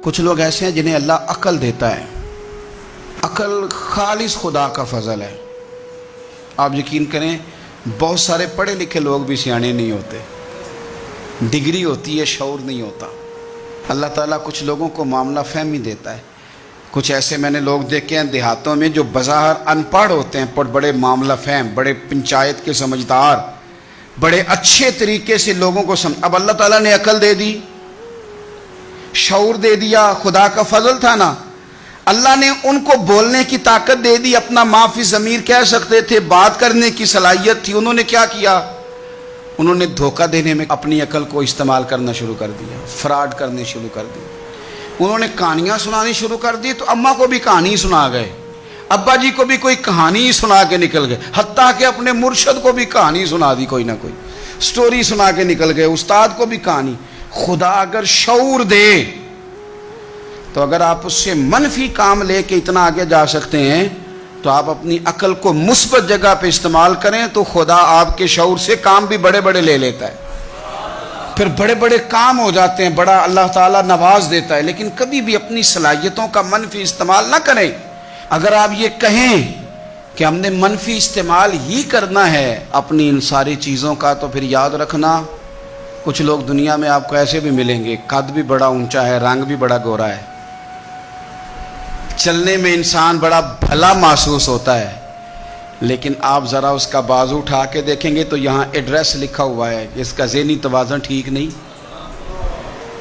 کچھ لوگ ایسے ہیں جنہیں اللہ عقل دیتا ہے، عقل خالص خدا کا فضل ہے۔ آپ یقین کریں بہت سارے پڑھے لکھے لوگ بھی سیانے نہیں ہوتے، ڈگری ہوتی ہے شعور نہیں ہوتا۔ اللہ تعالیٰ کچھ لوگوں کو معاملہ فہمی دیتا ہے۔ کچھ ایسے میں نے لوگ دیکھے ہیں دیہاتوں میں جو بظاہر ان پڑھ ہوتے ہیں پر بڑے معاملہ فہم، بڑے پنچایت کے سمجھدار، بڑے اچھے طریقے سے لوگوں کو اب اللہ تعالیٰ نے عقل دے دی، شعور دے دیا، خدا کا فضل تھا نا۔ اللہ نے ان کو بولنے کی طاقت دے دی، اپنا معافی ضمیر کہہ سکتے تھے، بات کرنے کی صلاحیت تھی۔ انہوں نے کیا کیا؟ انہوں نے دھوکہ دینے میں اپنی عقل کو استعمال کرنا شروع کر دیا، فراڈ کرنے شروع کر دی۔ انہوں نے کہانیاں سنانی شروع کر دی تو اماں کو بھی کہانی سنا گئے، ابا جی کو بھی کوئی کہانی سنا کے نکل گئے، حتیٰ کہ اپنے مرشد کو بھی کہانی سنا دی، کوئی نہ کوئی سٹوری سنا کے نکل گئے، استاد کو بھی کہانی۔ خدا اگر شعور دے تو اگر آپ اس سے منفی کام لے کے اتنا آگے جا سکتے ہیں تو آپ اپنی عقل کو مثبت جگہ پہ استعمال کریں تو خدا آپ کے شعور سے کام بھی بڑے بڑے لے لیتا ہے، پھر بڑے بڑے کام ہو جاتے ہیں، بڑا اللہ تعالیٰ نواز دیتا ہے۔ لیکن کبھی بھی اپنی صلاحیتوں کا منفی استعمال نہ کریں۔ اگر آپ یہ کہیں کہ ہم نے منفی استعمال ہی کرنا ہے اپنی ان ساری چیزوں کا، تو پھر یاد رکھنا کچھ لوگ دنیا میں آپ کو ایسے بھی ملیں گے، قد بھی بڑا اونچا ہے، رنگ بھی بڑا گورا ہے، چلنے میں انسان بڑا بھلا محسوس ہوتا ہے، لیکن آپ ذرا اس کا بازو اٹھا کے دیکھیں گے تو یہاں ایڈریس لکھا ہوا ہے کہ اس کا ذہنی توازن ٹھیک نہیں۔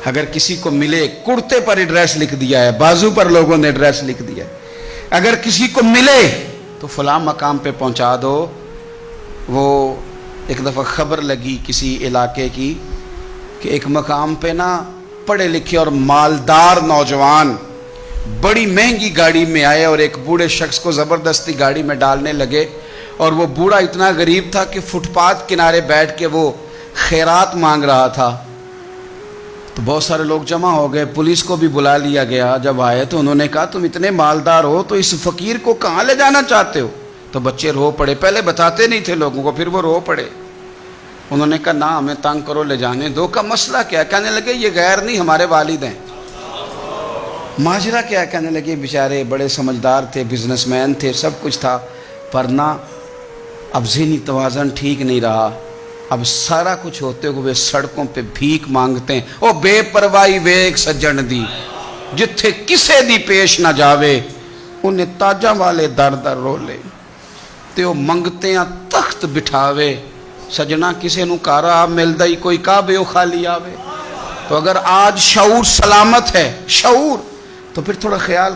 اگر کسی کو ملے، کرتے پر ایڈریس لکھ دیا ہے، بازو پر لوگوں نے ایڈریس لکھ دیا ہے، اگر کسی کو ملے تو فلاں مقام پہ پہنچا دو۔ وہ ایک دفعہ خبر لگی کسی علاقے کی کہ ایک مقام پہ نا پڑھے لکھے اور مالدار نوجوان بڑی مہنگی گاڑی میں آئے اور ایک بوڑھے شخص کو زبردستی گاڑی میں ڈالنے لگے، اور وہ بوڑھا اتنا غریب تھا کہ فٹ پاتھ کنارے بیٹھ کے وہ خیرات مانگ رہا تھا۔ تو بہت سارے لوگ جمع ہو گئے، پولیس کو بھی بلا لیا گیا۔ جب آئے تو انہوں نے کہا تم اتنے مالدار ہو تو اس فقیر کو کہاں لے جانا چاہتے ہو؟ تو بچے رو پڑے، پہلے بتاتے نہیں تھے لوگوں کو، پھر وہ رو پڑے۔ انہوں نے کہا نہ ہمیں تنگ کرو، لے جانے دو۔ کا مسئلہ کیا؟ کہنے لگے یہ غیر نہیں ہمارے والد ہیں۔ ماجرا کیا؟ کہنے لگے بیچارے بڑے سمجھدار تھے، بزنس مین تھے، سب کچھ تھا، پر نہ اب ذہنی توازن ٹھیک نہیں رہا۔ اب سارا کچھ ہوتے ہوئے سڑکوں پہ بھیک مانگتے ہیں۔ او بے پرواہی ویک سجن دی، جتھے کسے دی پیش نہ جاوے، انہیں تاجاں والے در در رولے، تے او منگتے ہیں تخت بٹھاوے۔ سجنا کسے نو کارا ملدا ہی کوئی کعبے او خالی آوے۔ تو اگر آج شعور سلامت ہے، شعور، تو پھر تھوڑا خیال